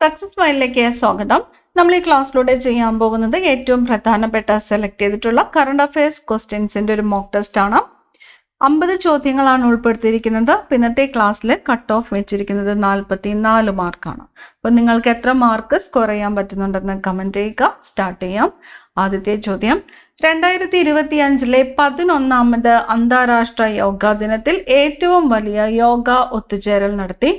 Success ഫയലിലേക്ക് സ്വാഗതം. നമ്മൾ ഈ ക്ലാസ്സിലൂടെ ചെയ്യാൻ പോകുന്നത് ഏറ്റവും പ്രധാനപ്പെട്ട സെലക്ട് ചെയ്തിട്ടുള്ള കറണ്ട് അഫയേഴ്സ് ക്വസ്റ്റ്യൻസിന്റെ ഒരു മോക്ക് ടെസ്റ്റ് ആണ്. 50 ചോദ്യങ്ങളാണ് ഉൾപ്പെടുത്തിയിരിക്കുന്നത്. പിന്നത്തെ ക്ലാസ്സിൽ കട്ട് ഓഫ് വെച്ചിരിക്കുന്നത് 44 മാർക്കാണ്. അപ്പോൾ നിങ്ങൾക്ക് എത്ര മാർക്ക് സ്കോർ ചെയ്യാൻ പറ്റുന്നുണ്ടെന്ന് കമന്റ് ചെയ്യുക. സ്റ്റാർട്ട് ചെയ്യാം. ആദ്യത്തെ ചോദ്യം, 2025 11ാമത് അന്താരാഷ്ട്ര യോഗാ ദിനത്തിൽ ഏറ്റവും വലിയ യോഗ ഒത്തുചേരൽ നടത്തി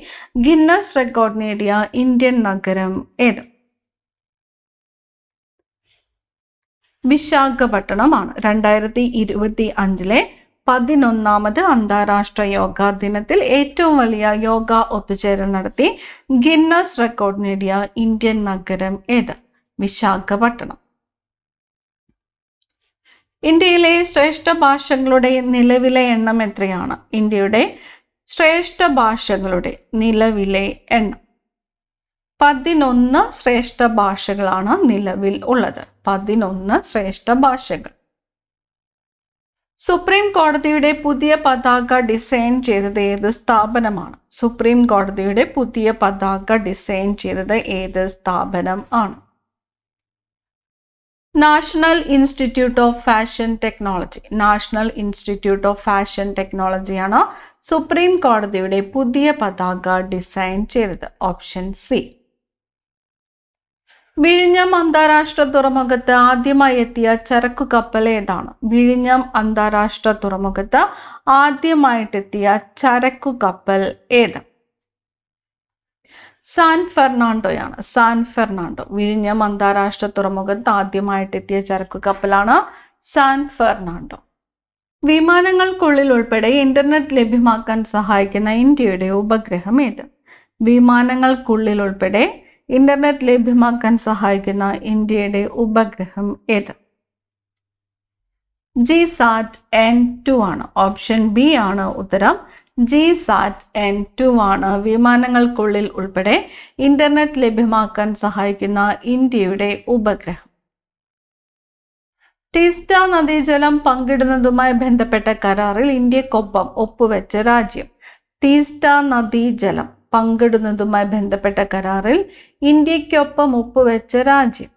ഗിന്നസ് റെക്കോർഡ് നേടിയ ഇന്ത്യൻ നഗരം ഏത്? വിശാഖപട്ടണമാണ്. 2025 11ാമത് അന്താരാഷ്ട്ര യോഗാ ദിനത്തിൽ ഏറ്റവും വലിയ യോഗ ഒത്തുചേരൽ നടത്തി ഗിന്നസ് റെക്കോർഡ് നേടിയ ഇന്ത്യൻ നഗരം ഏത്? വിശാഖപട്ടണം. ഇന്ത്യയിലെ ശ്രേഷ്ഠ ഭാഷകളുടെ നിലവിലെ എണ്ണം എത്രയാണ്? ഇന്ത്യയുടെ ശ്രേഷ്ഠ ഭാഷകളുടെ നിലവിലെ എണ്ണം 11 ശ്രേഷ്ഠ ഭാഷകളാണ് നിലവിൽ ഉള്ളത്. 11 ശ്രേഷ്ഠ ഭാഷകൾ. സുപ്രീം കോടതിയുടെ പുതിയ പതാക ഡിസൈൻ ചെയ്തത് ഏത് സ്ഥാപനമാണ്? സുപ്രീം കോടതിയുടെ പുതിയ പതാക ഡിസൈൻ ചെയ്തത് ഏത് സ്ഥാപനം ആണ്? National institute of fashion technology. National institute of fashion ടെക്നോളജിയാണ് സുപ്രീം കോടതിയുടെ പുതിയ പതാക ഡിസൈൻ ചെയ്തത്. Option C. വിഴിഞ്ഞം അന്താരാഷ്ട്ര തുറമുഖത്ത് ആദ്യമായി എത്തിയ ചരക്കു കപ്പൽ ഏതാണ്? വിഴിഞ്ഞം അന്താരാഷ്ട്ര തുറമുഖത്ത് ആദ്യമായിട്ടെത്തിയ ചരക്കു കപ്പൽ ഏത്? സാൻ ഫെർണാണ്ടോയാണ്. San Fernando. വിഴിഞ്ഞം അന്താരാഷ്ട്ര തുറമുഖത്ത് ആദ്യമായിട്ടെത്തിയ ചരക്കു കപ്പലാണ് സാൻ ഫെർണാണ്ടോ. വിമാനങ്ങൾക്കുള്ളിൽ ഉൾപ്പെടെ ഇന്റർനെറ്റ് ലഭ്യമാക്കാൻ സഹായിക്കുന്ന ഇന്ത്യയുടെ ഉപഗ്രഹം ഏത്? വിമാനങ്ങൾക്കുള്ളിൽ ഉൾപ്പെടെ ഇന്റർനെറ്റ് ലഭ്യമാക്കാൻ സഹായിക്കുന്ന ഇന്ത്യയുടെ ഉപഗ്രഹം ഏത്? GSAT-N2 ആണ്. ഓപ്ഷൻ ബി ആണ് ഉത്തരം. GSAT-N2 ആണ് വിമാനങ്ങൾക്കുള്ളിൽ ഉൾപ്പെടെ ഇന്റർനെറ്റ് ലഭ്യമാക്കാൻ സഹായിക്കുന്ന ഇന്ത്യയുടെ ഉപഗ്രഹം. ടീസ്റ്റ നദീജലം പങ്കിടുന്നതുമായി ബന്ധപ്പെട്ട കരാറിൽ ഇന്ത്യക്കൊപ്പം ഒപ്പുവെച്ച രാജ്യം. ടീസ്റ്റ നദീജലം പങ്കിടുന്നതുമായി ബന്ധപ്പെട്ട കരാറിൽ ഇന്ത്യക്കൊപ്പം ഒപ്പുവെച്ച രാജ്യം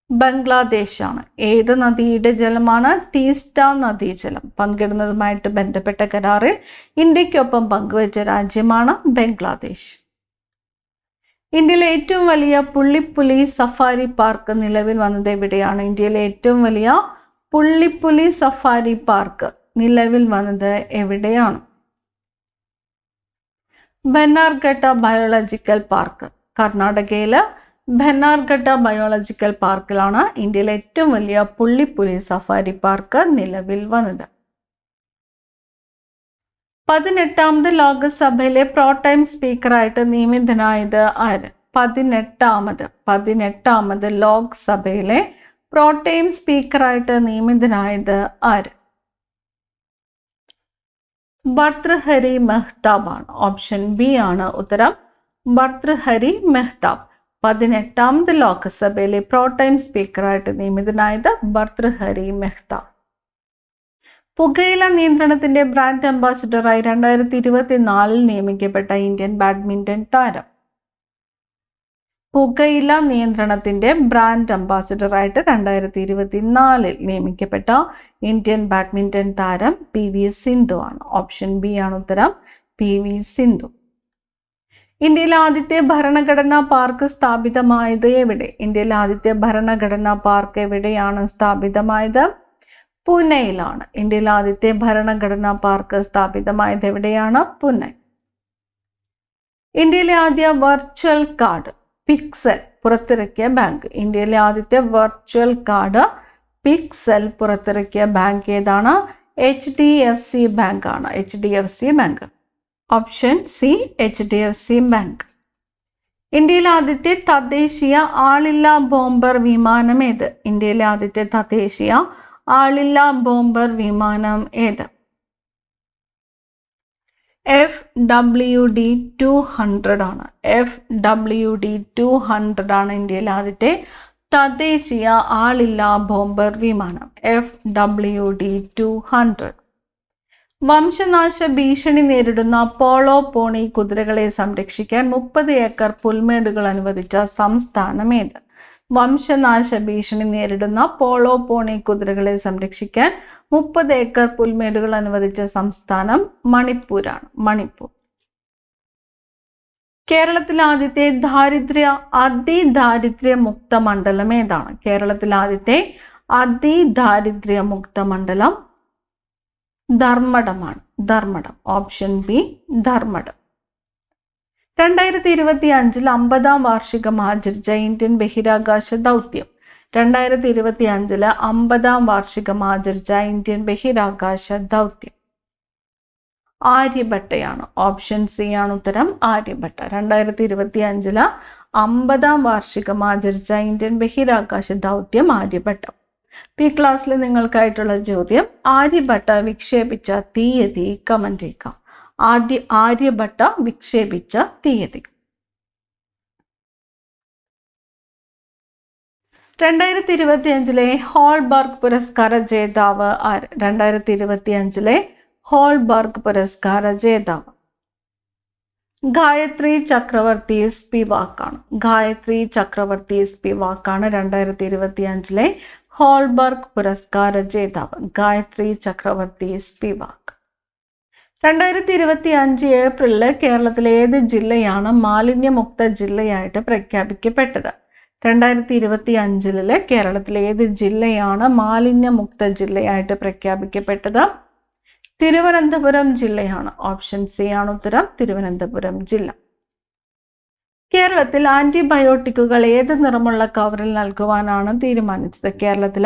ബംഗ്ലാദേശാണ്. ഏത് നദിയുടെ ജലമാണ്? ടീസ്റ്റ നദീജലം പങ്കിടുന്നതുമായിട്ട് ബന്ധപ്പെട്ട കരാറിൽ ഇന്ത്യക്കൊപ്പം പങ്കുവെച്ച രാജ്യമാണ് ബംഗ്ലാദേശ്. ഇന്ത്യയിലെ ഏറ്റവും വലിയ പുള്ളിപ്പുലി സഫാരി പാർക്ക് നിലവിൽ വന്നത് എവിടെയാണ്? ഇന്ത്യയിലെ ഏറ്റവും വലിയ പുള്ളിപ്പുലി സഫാരി പാർക്ക് നിലവിൽ വന്നത് എവിടെയാണ്? Bannerghatta biological park. കർണാടകയിലെ ബന്നാർഘട്ട ബയോളജിക്കൽ പാർക്കിലാണ് ഇന്ത്യയിലെ ഏറ്റവും വലിയ പുള്ളിപ്പുലി സഫാരി പാർക്ക് നിലവിൽ വന്നത്. 18ാമത് ലോക്സഭയിലെ പ്രോടൈം സ്പീക്കറായിട്ട് നിയമിതനായത് ആര്? 18ാമത് ലോക്സഭയിലെ പ്രോടൈം സ്പീക്കറായിട്ട് നിയമിതനായത് ആര്? ഭർതൃഹരി മെഹ്താബ് ആണ്. ഓപ്ഷൻ ബി ആണ് ഉത്തരം. ഭർതൃഹരി മെഹ്താബ്. 18ാമത് ലോക്സഭയിലെ പ്രോടൈം സ്പീക്കറായിട്ട് നിയമിതനായത് ഭർതൃഹരി മെഹ്താബ്. പുകയില നിയന്ത്രണത്തിന്റെ ബ്രാൻഡ് അംബാസിഡറായി 2024 നിയമിക്കപ്പെട്ട ഇന്ത്യൻ ബാഡ്മിന്റൺ താരം. പുകയില നിയന്ത്രണത്തിന്റെ ബ്രാൻഡ് അംബാസിഡറായിട്ട് 2024 നിയമിക്കപ്പെട്ട ഇന്ത്യൻ ബാഡ്മിന്റൺ താരം PV സിന്ധു ആണ്. ഓപ്ഷൻ ബി ആണ് ഉത്തരം. PV സിന്ധു. ഇന്ത്യയിലെ ആദ്യത്തെ ഭരണഘടനാ പാർക്ക് സ്ഥാപിതമായത് എവിടെ? ഇന്ത്യയിലെ ആദ്യത്തെ ഭരണഘടനാ പാർക്ക് എവിടെയാണ് സ്ഥാപിതമായത്? പൂനെയിലാണ്. ഇന്ത്യയിലെ ആദ്യത്തെ ഭരണഘടനാ പാർക്ക് സ്ഥാപിതമായത് എവിടെയാണ്? പൂനെ. ഇന്ത്യയിലെ ആദ്യ വെർച്വൽ കാർഡ് പിക്സൽ പുറത്തിറക്കിയ ബാങ്ക്. ഇന്ത്യയിലെ ആദ്യത്തെ വെർച്വൽ കാർഡ് പിക്സൽ പുറത്തിറക്കിയ ബാങ്ക് ഏതാണ്? HDFC ബാങ്ക് ആണ്. HDFC bank. Option C HDFC bank. ഇന്ത്യയിലെ ആദ്യത്തെ തദ്ദേശീയ ആളില്ലാ ബോംബർ വിമാനം ഏത്? ഇന്ത്യയിലെ ആദ്യത്തെ തദ്ദേശീയ ആളില്ലാ ബോംബർ വിമാനം ഏത്? FWD-200 ആണ്. FWD-200 ആണ് ഇന്ത്യയിലെ ആദ്യത്തെ തദ്ദേശീയ ആളില്ലാ ബോംബർ വിമാനം. FWD-200. വംശനാശ ഭീഷണി നേരിടുന്ന പോളോ പോണി കുതിരകളെ സംരക്ഷിക്കാൻ 30 ഏക്കർ പുൽമേടുകൾ അനുവദിച്ച സംസ്ഥാനം ഏത്? വംശനാശ ഭീഷണി നേരിടുന്ന പോളോ പോണി കുതിരകളെ സംരക്ഷിക്കാൻ 30 ഏക്കർ പുൽമേടുകൾ അനുവദിച്ച സംസ്ഥാനം മണിപ്പൂരാണ്. മണിപ്പൂർ. കേരളത്തിലെ ആദ്യത്തെ അതിദാരിദ്ര്യമുക്ത മണ്ഡലം ഏതാണ്? കേരളത്തിലെ ആദ്യത്തെ അതിദാരിദ്ര്യമുക്ത മണ്ഡലം ധർമ്മടമാണ്. ധർമ്മടം. Option B Dharmadam. 2025 50-ാം വാർഷികം ആചരിച്ച ഇന്ത്യൻ ബഹിരാകാശ ദൗത്യം. 2025 50-ാം വാർഷികം ആചരിച്ച ഇന്ത്യൻ ബഹിരാകാശ ദൗത്യം ആര്യഭട്ടയാണ്. ഓപ്ഷൻ സി ആണ് ഉത്തരം. ആര്യഭട്ട. 2025 50-ാം വാർഷികം ആചരിച്ച ഇന്ത്യൻ ബഹിരാകാശ ദൗത്യം ആര്യഭട്ട. ഈ ക്ലാസ്സിൽ നിങ്ങൾക്കായിട്ടുള്ള ചോദ്യം, ആര്യഭട്ട വിക്ഷേപിച്ച തീയതി കമന്റ് ചെയ്യുക. ആര്യഭട്ട വിക്ഷേപിച്ച തീയതി. 2025 ഹോൾബർഗ് പുരസ്കാര ജേതാവ് ആര്? 2025 ഹോൾബർഗ് പുരസ്കാര ജേതാവ് ഗായത്രി ചക്രവർത്തി സ്പിവാക്കാണ്. ഗായത്രി ചക്രവർത്തി സ്പിവാക്കാണ് 2025 ഹോൾബർഗ് പുരസ്കാര ജേതാവ്. ഗായത്രി ചക്രവർത്തി സ്പിവാക്ക്. 2025 ഏപ്രിലിൽ കേരളത്തിലെ ഏത് ജില്ലയാണ് മാലിന്യമുക്ത ജില്ലയായിട്ട് പ്രഖ്യാപിക്കപ്പെട്ടത്? 2025 കേരളത്തിലെ ഏത് ജില്ലയാണ് മാലിന്യമുക്ത ജില്ലയായിട്ട് പ്രഖ്യാപിക്കപ്പെട്ടത്? തിരുവനന്തപുരം ജില്ലയാണ്. ഓപ്ഷൻ സി ആണ് ഉത്തരം. തിരുവനന്തപുരം ജില്ല. കേരളത്തിൽ ആന്റിബയോട്ടിക്കുകൾ ഏത് നിറമുള്ള കവറിൽ നൽകുവാനാണ് തീരുമാനിച്ചത്? കേരളത്തിൽ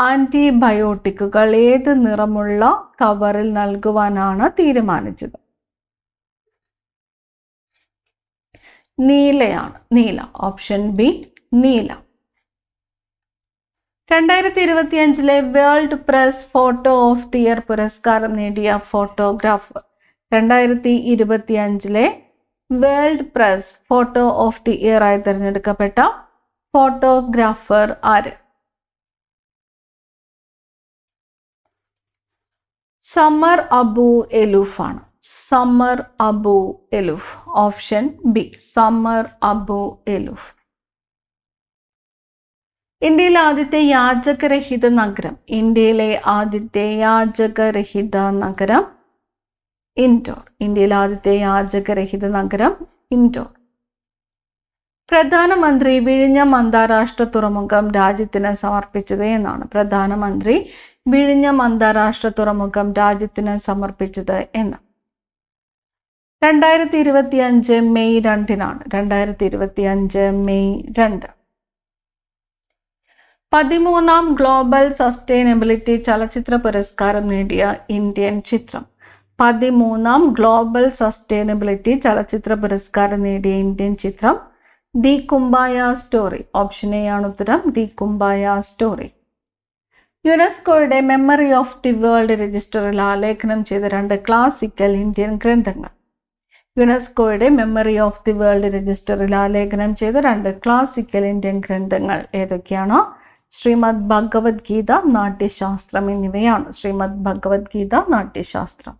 ആന്റിബയോട്ടിക്കുകൾ ഏത് നിറമുള്ള കവറിൽ നൽകുവാനാണ് തീരുമാനിച്ചത്? നീലയാണ്. നീല. ഓപ്ഷൻ ബി നീല. 2025 world press photo of the year പുരസ്കാരം നേടിയ photographer. 2025 world press photo of the year ആയി തിരഞ്ഞെടുക്കപ്പെട്ട ഫോട്ടോഗ്രാഫർ ആര്? സമർ അബു എലൂഫ് ആണ്. Samar Abu Elouf. Option B Samar Abu Elouf. ഇന്ത്യയിലെ ആദ്യത്തെ യാചകരഹിത നഗരം. ഇന്ത്യയിലെ ആദ്യത്തെ യാചകരഹിത നഗരം ഇൻഡോർ. ഇന്ത്യയിലെ ആദ്യത്തെ യാചകരഹിത നഗരം ഇൻഡോർ. പ്രധാനമന്ത്രി വിഴിഞ്ഞം അന്താരാഷ്ട്ര തുറമുഖം രാജ്യത്തിന് സമർപ്പിച്ചത് എന്നാണ്? പ്രധാനമന്ത്രി വിഴിഞ്ഞം അന്താരാഷ്ട്ര തുറമുഖം രാജ്യത്തിന് സമർപ്പിച്ചത് എന്ന് 2025 മെയ് 2-നാണ്. 2025 മെയ് 2. 13-ാം ഗ്ലോബൽ സസ്റ്റൈനബിലിറ്റി ചലച്ചിത്ര പുരസ്കാരം നേടിയ ഇന്ത്യൻ ചിത്രം. 13-ാം ഗ്ലോബൽ സസ്റ്റൈനബിലിറ്റി ചലച്ചിത്ര പുരസ്കാരം നേടിയ ഇന്ത്യൻ ചിത്രം the Kumbaya story. Option A ആണ് ഉത്തരം. The Kumbaya story. യുനെസ്കോയുടെ മെമ്മറി ഓഫ് ദി വേൾഡ് രജിസ്റ്ററിൽ ആലേഖനം ചെയ്ത 2 ക്ലാസിക്കൽ ഇന്ത്യൻ ഗ്രന്ഥങ്ങൾ. യുനെസ്കോയുടെ മെമ്മറി ഓഫ് ദി വേൾഡ് രജിസ്റ്ററിൽ ആലേഖനം ചെയ്ത 2 ക്ലാസിക്കൽ ഇന്ത്യൻ ഗ്രന്ഥങ്ങൾ ഏതൊക്കെയാണോ? ശ്രീമദ് ഭഗവത്ഗീത, നാട്യശാസ്ത്രം എന്നിവയാണ്. ശ്രീമദ് ഭഗവത്ഗീത, നാട്യശാസ്ത്രം.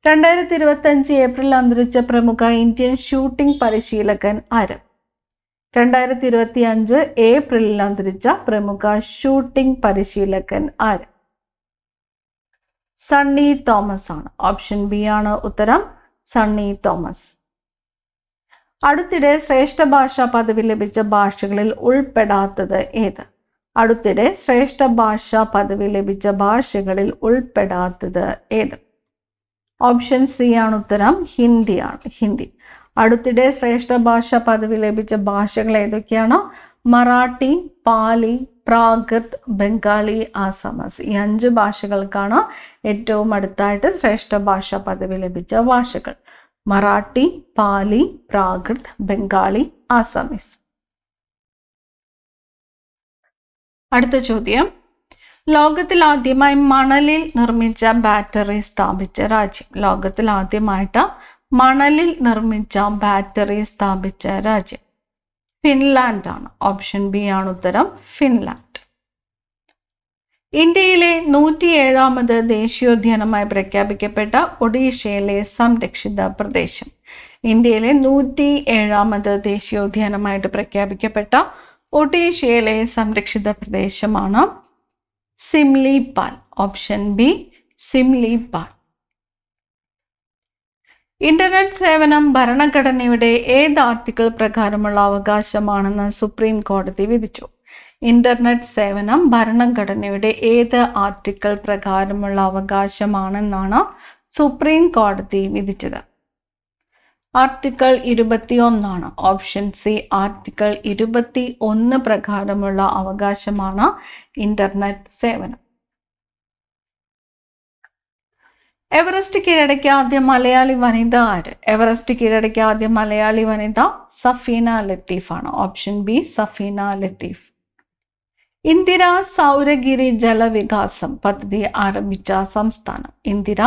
2025 ഏപ്രിൽ അന്തരിച്ച പ്രമുഖ ഇന്ത്യൻ ഷൂട്ടിംഗ് പരിശീലകൻ ആര്? 2025 ഏപ്രിലിൽ അന്തരിച്ച പ്രമുഖ ഷൂട്ടിംഗ് പരിശീലകൻ ആര്? സണ്ണി തോമസ് ആണ്. ഓപ്ഷൻ ബി ആണ് ഉത്തരം. സണ്ണി തോമസ്. അടുത്തിടെ ശ്രേഷ്ഠ ഭാഷാ പദവി ലഭിച്ച ഭാഷകളിൽ ഉൾപ്പെടാത്തത് ഏത്? അടുത്തിടെ ശ്രേഷ്ഠ ഭാഷാ പദവി ലഭിച്ച ഭാഷകളിൽ ഉൾപ്പെടാത്തത് ഏത്? ഓപ്ഷൻ സി ആണ് ഉത്തരം. ഹിന്ദിയാണ്. ഹിന്ദി. അടുത്തിടെ ശ്രേഷ്ഠ ഭാഷാ പദവി ലഭിച്ച ഭാഷകൾ ഏതൊക്കെയാണോ? മറാഠി, പാലി, പ്രാകൃത്, ബംഗാളി, ആസാമീസ്. ഈ 5 ഭാഷകൾക്കാണ് ഏറ്റവും അടുത്തായിട്ട് ശ്രേഷ്ഠ ഭാഷാ പദവി ലഭിച്ച ഭാഷകൾ. മറാഠി, പാലി, പ്രാകൃത്, ബംഗാളി, ആസാമീസ്. അടുത്ത ചോദ്യം, ലോകത്തിൽ ആദ്യമായി മണലിൽ നിർമ്മിച്ച ബാറ്ററി സ്ഥാപിച്ച രാജ്യം. ലോകത്തിൽ ആദ്യമായിട്ട് മണലിൽ നിർമ്മിച്ച ബാറ്ററി സ്ഥാപിച്ച രാജ്യം ഫിൻലാൻഡ് ആണ്. ഓപ്ഷൻ ബി ആണ് ഉത്തരം. ഫിൻലാൻഡ്. ഇന്ത്യയിലെ 107ാമത് ദേശീയോദ്യാനമായി പ്രഖ്യാപിക്കപ്പെട്ട ഒഡീഷയിലെ സംരക്ഷിത പ്രദേശം. ഇന്ത്യയിലെ 107ാമത് ദേശീയോദ്യാനമായിട്ട് പ്രഖ്യാപിക്കപ്പെട്ട ഒഡീഷയിലെ സംരക്ഷിത പ്രദേശമാണ് Similipal. Option B Similipal. Internet സേവനം ഭരണഘടനയുടെ ഏത് ആർട്ടിക്കിൾ പ്രകാരമുള്ള അവകാശമാണെന്ന് സുപ്രീം കോടതി വിധിച്ചു? ഇന്റർനെറ്റ് സേവനം ഭരണഘടനയുടെ ഏത് ആർട്ടിക്കിൾ പ്രകാരമുള്ള അവകാശമാണെന്നാണ് സുപ്രീം കോടതി വിധിച്ചത്? ആർട്ടിക്കിൾ 21 ഓപ്ഷൻ സി ആർട്ടിക്കിൾ 21 പ്രകാരമുള്ള അവകാശമാണ് ഇന്റർനെറ്റ് സേവനം. എവറസ്റ്റ് കീഴടക്കിയ ആദ്യ മലയാളി വനിത ആര്? എവറസ്റ്റ് കീഴടക്കിയ ആദ്യ മലയാളി വനിത സഫീന ലത്തീഫാണ്. Option B Safeena Latheef. ഇന്ദിര സൗരഗിരി ജലവികാസം പദ്ധതി ആരംഭിച്ച സംസ്ഥാനം? ഇന്ദിര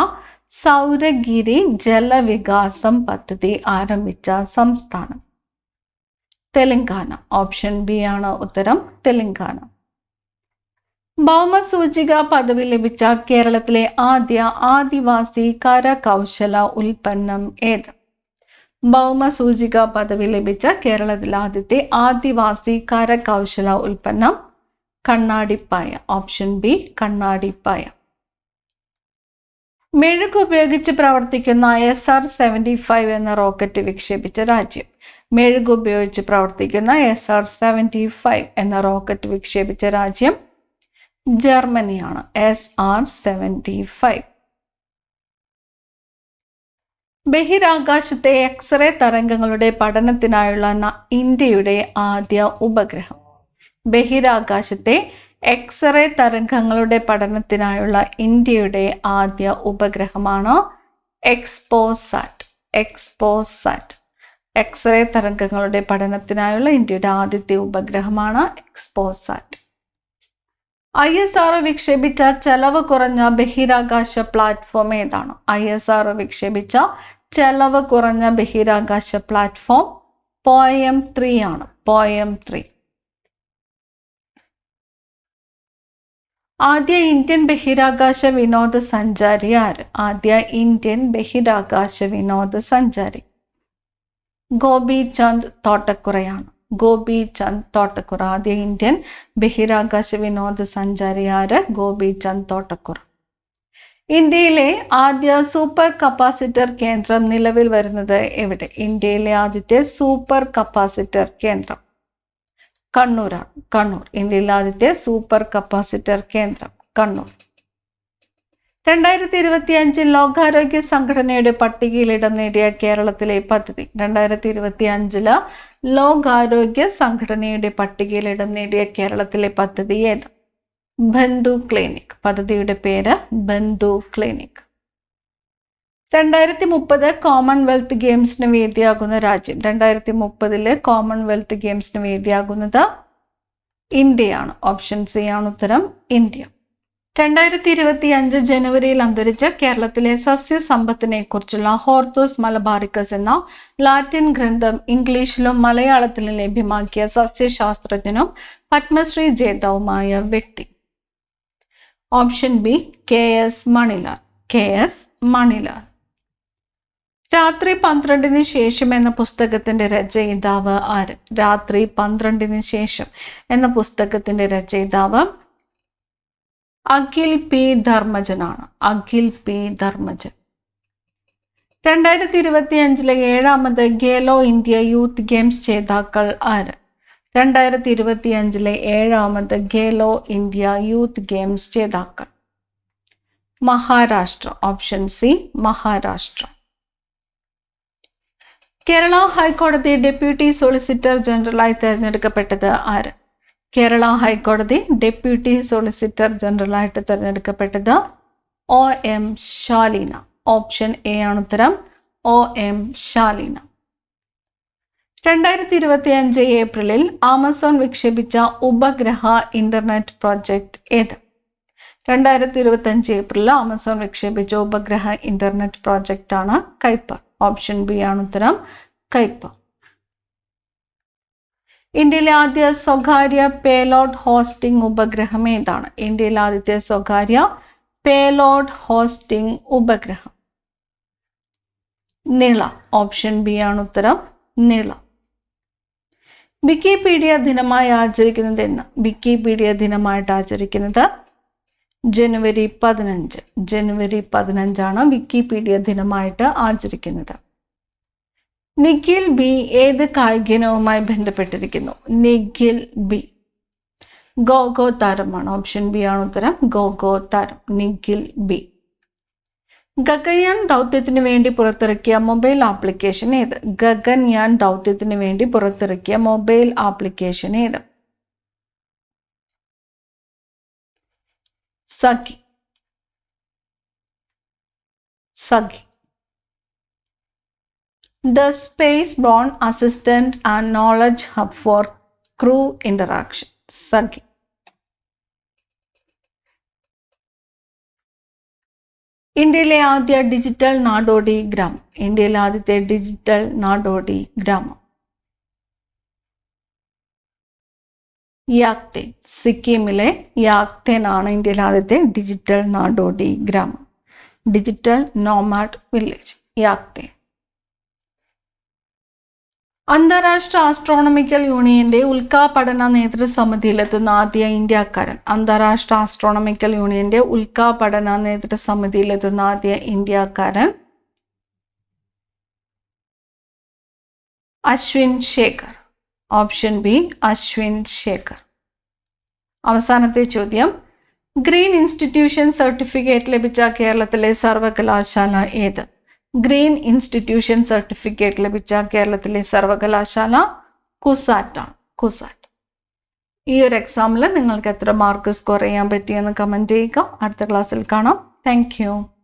സൗരഗിരി ജലവികാസം പദ്ധതി ആരംഭിച്ച സംസ്ഥാനം തെലങ്കാന. ഓപ്ഷൻ ബി ആണ് ഉത്തരം, തെലങ്കാന. ഭൗമസൂചിക പദവി ലഭിച്ച കേരളത്തിലെ ആദ്യ ആദിവാസി കരകൗശല ഉൽപ്പന്നം ഏത്? ഭൗമസൂചിക പദവി ലഭിച്ച കേരളത്തിലെ ആദ്യത്തെ ആദിവാസി കരകൗശല ഉൽപ്പന്നം കണ്ണാടിപ്പായ. Option B കണ്ണാടിപ്പായ. മെഴുക് ഉപയോഗിച്ച് പ്രവർത്തിക്കുന്ന SR-75 എന്ന റോക്കറ്റ് വിക്ഷേപിച്ച രാജ്യം? മെഴുക് ഉപയോഗിച്ച് പ്രവർത്തിക്കുന്ന SR-75 എന്ന റോക്കറ്റ് വിക്ഷേപിച്ച രാജ്യം ജർമ്മനിയാണ്. SR-75. ബഹിരാകാശത്തെ എക്സ്റേ തരംഗങ്ങളുടെ പഠനത്തിനായുള്ള ഇന്ത്യയുടെ ആദ്യ ഉപഗ്രഹം? ബഹിരാകാശത്തെ എക്സ്റേ തരംഗങ്ങളുടെ പഠനത്തിനായുള്ള ഇന്ത്യയുടെ ആദ്യ ഉപഗ്രഹമാണ് എക്സ്പോസാറ്റ്. എക്സ്പോസാറ്റ്. എക്സ്റേ തരംഗങ്ങളുടെ പഠനത്തിനായുള്ള ഇന്ത്യയുടെ ആദ്യത്തെ ഉപഗ്രഹമാണ് എക്സ്പോസാറ്റ്. ISRO വിക്ഷേപിച്ച ചെലവ് കുറഞ്ഞ ബഹിരാകാശ പ്ലാറ്റ്ഫോം ഏതാണ്? ISRO വിക്ഷേപിച്ച ചെലവ് കുറഞ്ഞ ബഹിരാകാശ പ്ലാറ്റ്ഫോം POEM 3 ആണ്. POEM 3. ആദ്യ ഇന്ത്യൻ ബഹിരാകാശ വിനോദസഞ്ചാരി ആര്? ആദ്യ ഇന്ത്യൻ ബഹിരാകാശ വിനോദസഞ്ചാരി ഗോപി ചന്ദ് തോട്ടക്കുറയാണ്. ഗോപി ചന്ദ് തോട്ടക്കുറ. ആദ്യ ഇന്ത്യൻ ബഹിരാകാശ വിനോദസഞ്ചാരി ആര്? ഗോപി ചന്ദ് തോട്ടക്കുറ. ഇന്ത്യയിലെ ആദ്യ സൂപ്പർ കപ്പാസിറ്റർ കേന്ദ്രം നിലവിൽ വരുന്നത് എവിടെ? ഇന്ത്യയിലെ ആദ്യത്തെ സൂപ്പർ കപ്പാസിറ്റർ കേന്ദ്രം കണ്ണൂരാണ്. കണ്ണൂർ. ഇന്ത്യയിലെ ആദ്യത്തെ സൂപ്പർ കപ്പാസിറ്റർ കേന്ദ്രം കണ്ണൂർ. 2025 ലോകാരോഗ്യ സംഘടനയുടെ പട്ടികയിൽ ഇടം നേടിയ കേരളത്തിലെ പദ്ധതി? 2025 ലോകാരോഗ്യ സംഘടനയുടെ പട്ടികയിൽ ഇടം നേടിയ കേരളത്തിലെ പദ്ധതി ഏത്? ബന്ധു ക്ലിനിക്. പദ്ധതിയുടെ പേര് ബന്ധു ക്ലിനിക്. 2030 കോമൺവെൽത്ത് ഗെയിംസിന് വേദിയാകുന്ന രാജ്യം? 2030 കോമൺവെൽത്ത് ഗെയിംസിന് വേദിയാകുന്നത് ഇന്ത്യയാണ്. ഓപ്ഷൻ സി ആണ് ഉത്തരം, ഇന്ത്യ. 2025 ജനുവരിയിൽ അന്തരിച്ച കേരളത്തിലെ സസ്യസമ്പത്തിനെ കുറിച്ചുള്ള ഹോർത്തൂസ് മലബാറിക്കസ് എന്ന ലാറ്റിൻ ഗ്രന്ഥം ഇംഗ്ലീഷിലും മലയാളത്തിലും ലഭ്യമാക്കിയ സസ്യശാസ്ത്രജ്ഞനും പത്മശ്രീ ജേതാവുമായ വ്യക്തി? Option B KS Manilal. KS Manilal. രാത്രി 12-ന് ശേഷം എന്ന പുസ്തകത്തിന്റെ രചയിതാവ് ആര്? രാത്രി 12-ന് ശേഷം എന്ന പുസ്തകത്തിന്റെ രചയിതാവ് അഖിൽ P. ധർമ്മജനാണ്. അഖിൽ P. ധർമ്മജൻ. 2025 7ാമത് ഖേലോ ഇന്ത്യ യൂത്ത് ഗെയിംസ് ജേതാക്കൾ ആര്? 2025 7ാമത് ഖേലോ ഇന്ത്യ യൂത്ത് ഗെയിംസ് ജേതാക്കൾ മഹാരാഷ്ട്ര. Option C Maharashtra. കേരള ഹൈക്കോടതി ഡെപ്യൂട്ടി സോളിസിറ്റർ ജനറലായി തെരഞ്ഞെടുക്കപ്പെട്ടത് ആര്? കേരള ഹൈക്കോടതി ഡെപ്യൂട്ടി സോളിസിറ്റർ ജനറലായിട്ട് തെരഞ്ഞെടുക്കപ്പെട്ടത് OM ശാലീന. ഓപ്ഷൻ എ ആണ് ഉത്തരം, OM ശാലീന. 2025 ഏപ്രിലിൽ ആമസോൺ വിക്ഷേപിച്ച ഉപഗ്രഹ ഇന്റർനെറ്റ് പ്രോജക്റ്റ് ഏത്? 2025 ഏപ്രിലിൽ ആമസോൺ വിക്ഷേപിച്ച ഉപഗ്രഹ ഇന്റർനെറ്റ് പ്രോജക്റ്റ് ആണ് കൈപ്പർ. ഓപ്ഷൻ ബി ആണ് ഉത്തരം, കൈപ്പർ. ഇന്ത്യയിലെ ആദ്യ സ്വകാര്യ പേലോഡ് ഹോസ്റ്റിംഗ് ഉപഗ്രഹം ഏതാണ്? ഇന്ത്യയിലെ ആദ്യത്തെ സ്വകാര്യ പേലോഡ് ഹോസ്റ്റിംഗ് ഉപഗ്രഹം നിള. ഓപ്ഷൻ ബി ആണ് ഉത്തരം, നിള. വിക്കിപീഡിയ ദിനമായി ആചരിക്കുന്നത് എന്ന്? വിക്കിപീഡിയ ദിനമായിട്ട് ആചരിക്കുന്നത് ജനുവരി 15. ജനുവരി 15 വിക്കിപീഡിയ ദിനമായിട്ട് ആചരിക്കുന്നത്. നിഖിൽ ബി ഏത് കായികവുമായി ബന്ധപ്പെട്ടിരിക്കുന്നു? നിഖിൽ ബി ഗോഗോ താരമാണ്. ഓപ്ഷൻ ബി ആണ് ഉത്തരം, ഗോഗോ താരം, നിഖിൽ ബി. ഗഗൻയാൻ ദൗത്യത്തിന് വേണ്ടി പുറത്തിറക്കിയ മൊബൈൽ ആപ്ലിക്കേഷൻ ഏത്? ഗഗൻയാൻ ദൗത്യത്തിന് വേണ്ടി പുറത്തിറക്കിയ മൊബൈൽ ആപ്ലിക്കേഷൻ ഏത്? സഖി. സഖി. The Space-Borne Assistant and Knowledge Hub for Crew Interaction. സഖി. ഇന്ത്യയിലെ ആദ്യ ഡിജിറ്റൽ നാടോടി ഗ്രാമം? ഇന്ത്യയിലെ ആദ്യത്തെ ഡിജിറ്റൽ നാടോടി ഗ്രാമം യാക്തേൻ. സിക്കിമിലെ യാക്തേൻ ആണ് ഇന്ത്യയിലെ ആദ്യത്തെ ഡിജിറ്റൽ നാടോടി ഗ്രാമം. Digital nomad village, Yakten. അന്താരാഷ്ട്ര ആസ്ട്രോണമിക്കൽ യൂണിയന്റെ ഉൽക്കാപഠന നേതൃസമിതിയിലെത്തുന്ന ആദ്യ ഇന്ത്യക്കാരൻ? അന്താരാഷ്ട്ര ആസ്ട്രോണമിക്കൽ യൂണിയന്റെ ഉൽക്കാപഠന നേതൃസമിതിയിലെത്തുന്ന ആദ്യ ഇന്ത്യക്കാരൻ അശ്വിൻ ശേഖർ. Option B Ashwin Shekhar. അവസാനത്തെ ചോദ്യം, ഗ്രീൻ ഇൻസ്റ്റിറ്റ്യൂഷൻ സർട്ടിഫിക്കറ്റ് ലഭിച്ച കേരളത്തിലെ സർവകലാശാല ഏത്? ഗ്രീൻ ഇൻസ്റ്റിറ്റ്യൂഷൻ സർട്ടിഫിക്കറ്റ് ലഭിച്ച കേരളത്തിലെ സർവകലാശാല കുസാറ്റ് ആണ്. കുസാറ്റ്. ഈ ഒരു എക്സാമിൽ നിങ്ങൾക്ക് എത്ര മാർക്ക് സ്കോർ ചെയ്യാൻ പറ്റിയെന്ന് കമൻറ്റ് ചെയ്യുക. അടുത്ത ക്ലാസ്സിൽ കാണാം. Thank you.